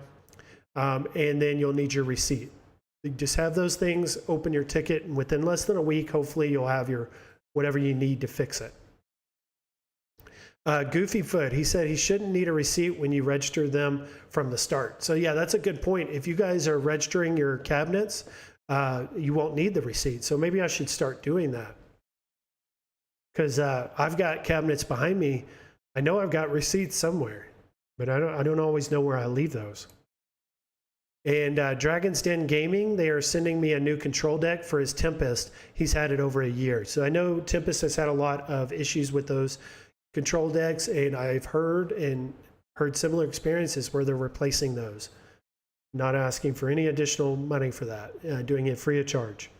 and then you'll need your receipt. You just have those things, open your ticket, and within less than a week, hopefully you'll have your whatever you need to fix it. Goofyfoot, he said he shouldn't need a receipt when you register them from the start. So yeah, that's a good point. If you guys are registering your cabinets, you won't need the receipt. So maybe I should start doing that. Because I've got cabinets behind me. I know I've got receipts somewhere, but I don't always know where I leave those. And Dragon's Den Gaming, they are sending me a new control deck for his Tempest. He's had it over a year. So I know Tempest has had a lot of issues with those control decks, and I've heard similar experiences where they're replacing those. Not asking for any additional money for that, doing it free of charge.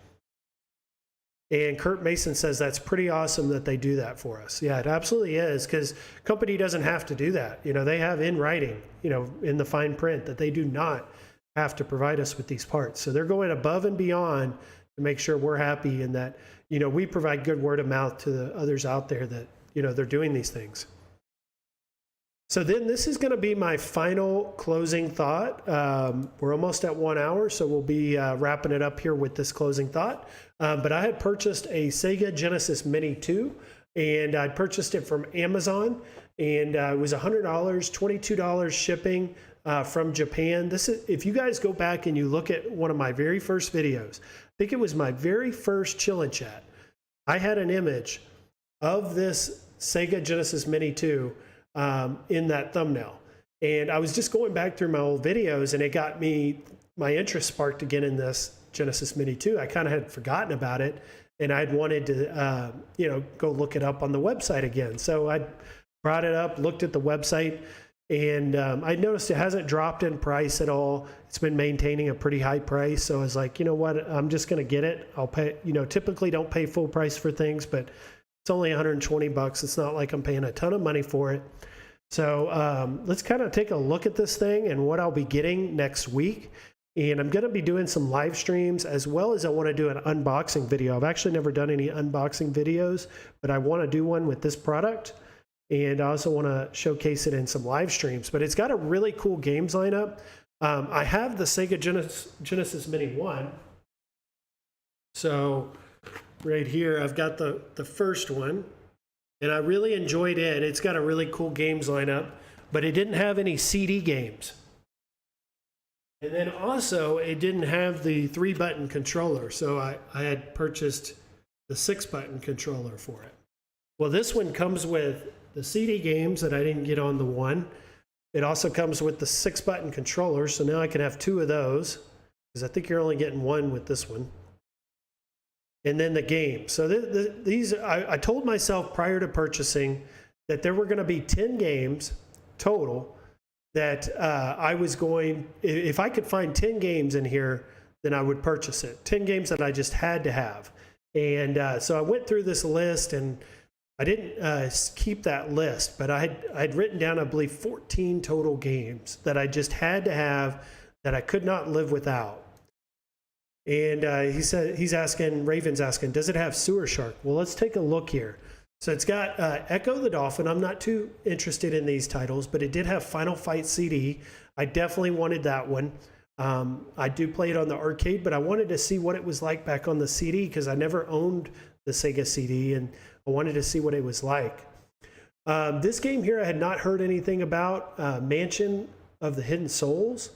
And Kurt Mason says that's pretty awesome that they do that for us. Yeah, it absolutely is, because company doesn't have to do that. They have in writing, in the fine print, that they do not have to provide us with these parts. So they're going above and beyond to make sure we're happy, and that, we provide good word of mouth to the others out there that, they're doing these things. So then this is going to be my final closing thought. We're almost at 1 hour, so we'll be wrapping it up here with this closing thought. But I had purchased a Sega Genesis Mini 2, and I purchased it from Amazon, and it was $100, $22 shipping from Japan. This is, if you guys go back and you look at one of my very first videos, I think it was my very first Chill and Chat, I had an image of this Sega Genesis Mini 2 in that thumbnail. And I was just going back through my old videos, and it got my interest sparked again in this Genesis Mini 2. I kind of had forgotten about it, and I'd wanted to, go look it up on the website again. So I brought it up, looked at the website, and I noticed it hasn't dropped in price at all. It's been maintaining a pretty high price. So I was like, you know what, I'm just going to get it. I'll pay, typically don't pay full price for things, but it's only $120. It's not like I'm paying a ton of money for it. So let's kind of take a look at this thing and what I'll be getting next week. And I'm going to be doing some live streams, as well as I want to do an unboxing video. I've actually never done any unboxing videos, but I want to do one with this product. And I also want to showcase it in some live streams. But it's got a really cool games lineup. I have the Sega Genesis Mini 1. So right here, I've got the first one. And I really enjoyed it. It's got a really cool games lineup, but it didn't have any CD games. And then also, it didn't have the 3-button controller. So I had purchased the 6-button controller for it. Well, this one comes with the CD games that I didn't get on the one. It also comes with the 6-button controller. So now I can have 2 of those, because I think you're only getting 1 with this one. And then the game. So these, I told myself prior to purchasing that there were going to be 10 games total that I was going, if I could find 10 games in here, then I would purchase it. 10 games that I just had to have. And so I went through this list, and I didn't keep that list, but I'd written down, I believe, 14 total games that I just had to have, that I could not live without. And he said, Raven's asking, does it have Sewer Shark? Well, let's take a look here. So it's got Echo the Dolphin. I'm not too interested in these titles, but it did have Final Fight CD. I definitely wanted that one. I do play it on the arcade, but I wanted to see what it was like back on the CD, because I never owned the Sega CD, and I wanted to see what it was like. This game here I had not heard anything about. Mansion of the Hidden Souls.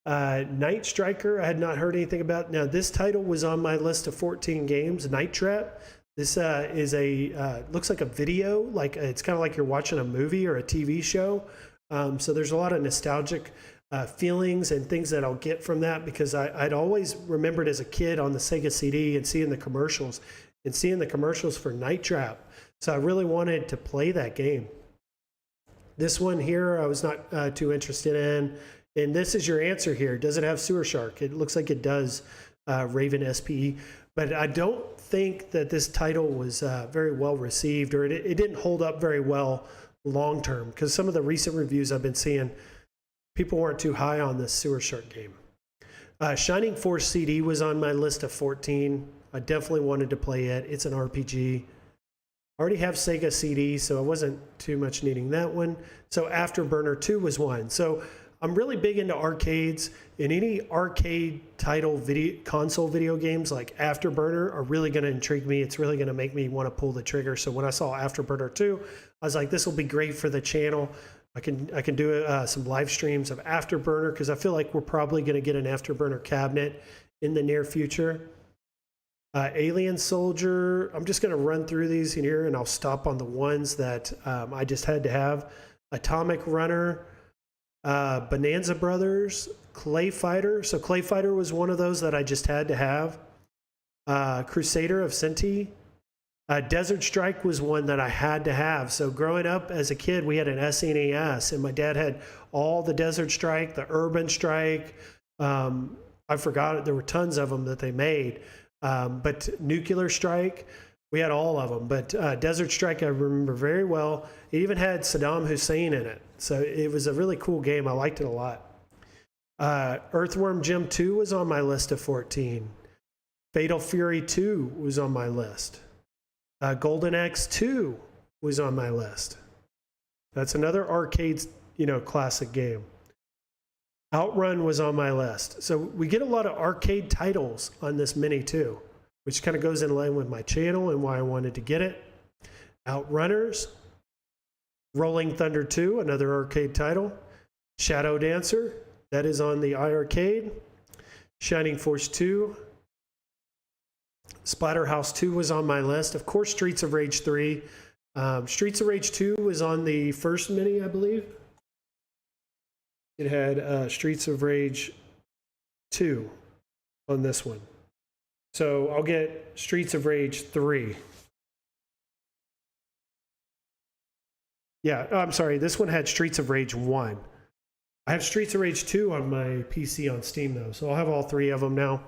Night Striker I had not heard anything about. Now this title was on my list of 14 games. Night Trap. This is looks like a video, like it's kind of like you're watching a movie or a TV show. So there's a lot of nostalgic feelings and things that I'll get from that, because I'd always remembered as a kid on the Sega CD and seeing the commercials for Night Trap. So I really wanted to play that game. This one here I was not too interested in. And this is your answer here. Does it have Sewer Shark? It looks like it does, Raven SPE. But I don't think that this title was very well received, or it didn't hold up very well long term, because some of the recent reviews I've been seeing, people weren't too high on this Sewer Shark game. Shining Force CD was on my list of 14. I definitely wanted to play it. It's an RPG. I already have Sega CD, so I wasn't too much needing that one. So Afterburner 2 was one. So I'm really big into arcades, and any arcade title console video games like Afterburner are really going to intrigue me. It's really going to make me want to pull the trigger. So when I saw Afterburner 2, I was like, this will be great for the channel. I can do some live streams of Afterburner, because I feel like we're probably going to get an Afterburner cabinet in the near future. Alien Soldier, I'm just going to run through these here, and I'll stop on the ones that I just had to have. Atomic Runner, Bonanza Brothers, Clay Fighter. So Clay Fighter was one of those that I just had to have. Crusader of Sinti. Desert Strike was one that I had to have. So growing up as a kid, we had an SNES, and my dad had all the Desert Strike, the Urban Strike. I forgot it. There were tons of them that they made. But Nuclear Strike, we had all of them. But Desert Strike, I remember very well. It even had Saddam Hussein in it. So it was a really cool game. I liked it a lot. Earthworm Jim 2 was on my list of 14. Fatal Fury 2 was on my list. Golden Axe 2 was on my list. That's another arcade, classic game. Outrun was on my list. So we get a lot of arcade titles on this Mini too, which kind of goes in line with my channel and why I wanted to get it. Outrunners, Rolling Thunder 2, another arcade title. Shadow Dancer, that is on the iiRcade. Shining Force 2. Splatterhouse 2 was on my list. Of course, Streets of Rage 3. Streets of Rage 2 was on the first Mini, I believe. It had Streets of Rage 2 on this one. So I'll get Streets of Rage 3. Yeah, I'm sorry. This one had Streets of Rage 1. I have Streets of Rage 2 on my PC on Steam, though. So I'll have all three of them now.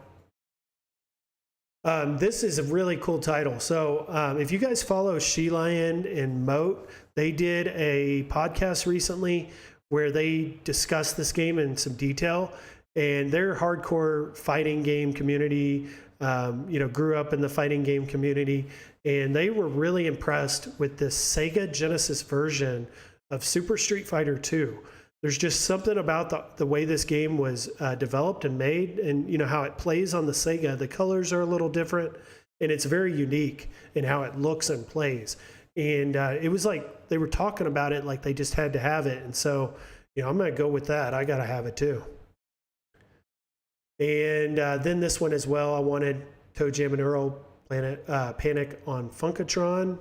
This is a really cool title. So if you guys follow She Lion and Moat, they did a podcast recently where they discussed this game in some detail. And their hardcore fighting game community, grew up in the fighting game community. And they were really impressed with this Sega Genesis version of Super Street Fighter 2. There's just something about the way this game was developed and made, and how it plays on the Sega. The colors are a little different, and it's very unique in how it looks and plays. And it was like they were talking about it like they just had to have it. And so, I'm going to go with that. I got to have it too. And then this one as well. I wanted Toe Jam and Earl Panic on Funkatron.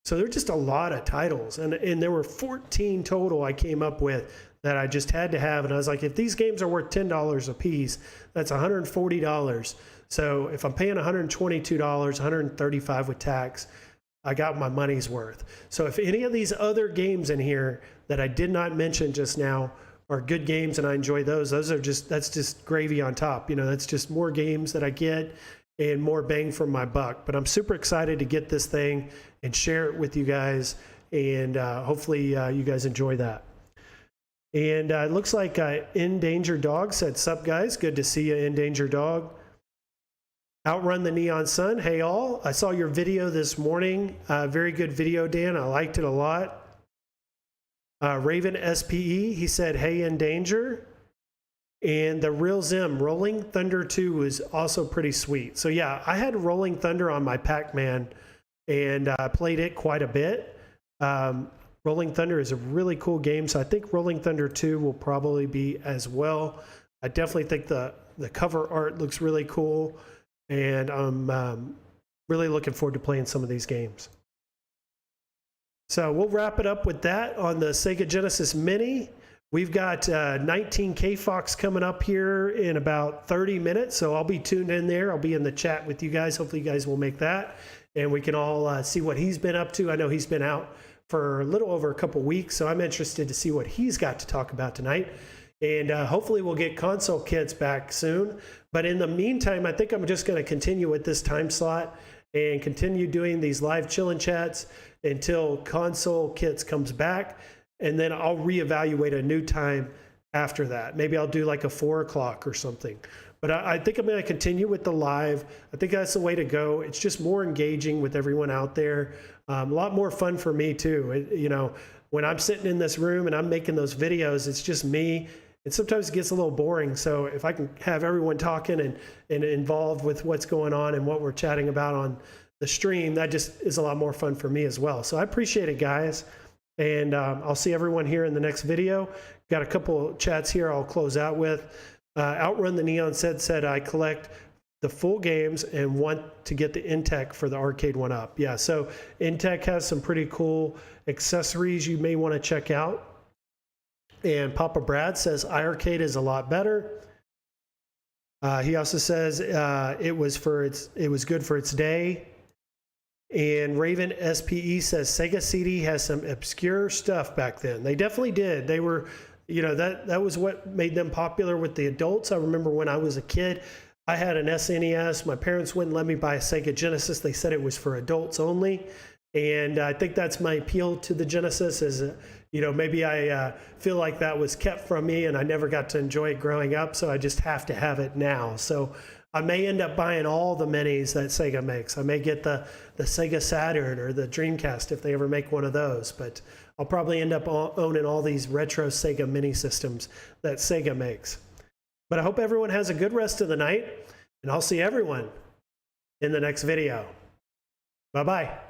So there are just a lot of titles, and there were 14 total I came up with that I just had to have. And I was like, if these games are worth $10 a piece, that's $140. So if I'm paying $122, $135 with tax, I got my money's worth. So if any of these other games in here that I did not mention just now are good games and I enjoy those are that's just gravy on top. That's just more games that I get and more bang for my buck. But I'm super excited to get this thing and share it with you guys, and hopefully you guys enjoy that. And it looks like Endangered Dog said, "Sup guys, good to see you, Endangered Dog." Outrun the Neon Sun, hey all, I saw your video this morning. Very good video, Dan. I liked it a lot. Raven SPE, he said, hey, in danger. And the Real Zim, Rolling Thunder 2 was also pretty sweet. So yeah, I had Rolling Thunder on my Pac-Man, and I played it quite a bit. Rolling Thunder is a really cool game, so I think Rolling Thunder 2 will probably be as well. I definitely think the cover art looks really cool, and I'm really looking forward to playing some of these games. So we'll wrap it up with that on the Sega Genesis Mini. We've got 19K Fox coming up here in about 30 minutes, so I'll be tuned in there. I'll be in the chat with you guys. Hopefully you guys will make that, and we can all see what he's been up to. I know he's been out for a little over a couple weeks, so I'm interested to see what he's got to talk about tonight. And hopefully we'll get Console Kits back soon. But in the meantime, I think I'm just going to continue with this time slot and continue doing these live chillin' chats until Console Kits comes back. And then I'll reevaluate a new time after that. Maybe I'll do like a 4 o'clock or something. But I think I'm going to continue with the live. I think that's the way to go. It's just more engaging with everyone out there. A lot more fun for me too. You know, when I'm sitting in this room and I'm making those videos, it's just me. And sometimes it gets a little boring. So if I can have everyone talking and involved with what's going on and what we're chatting about on the stream, that just is a lot more fun for me as well. So I appreciate it, guys. And I'll see everyone here in the next video. Got a couple chats here I'll close out with. Outrun the Neon said I collect the full games and want to get the Intech for the arcade one up. Yeah, so Intech has some pretty cool accessories you may want to check out. And Papa Brad says iiRcade is a lot better. He also says it was good for its day. And Raven SPE says Sega CD has some obscure stuff back then. They definitely did. They were, you know, that was what made them popular with the adults. I remember when I was a kid, I had an SNES. My parents wouldn't let me buy a Sega Genesis. They said it was for adults only. And I think that's my appeal to the Genesis is, you know, maybe I feel like that was kept from me and I never got to enjoy it growing up. So I just have to have it now. So I may end up buying all the minis that Sega makes. I may get the Sega Saturn or the Dreamcast if they ever make one of those. But I'll probably end up owning all these retro Sega mini systems that Sega makes. But I hope everyone has a good rest of the night. And I'll see everyone in the next video. Bye-bye.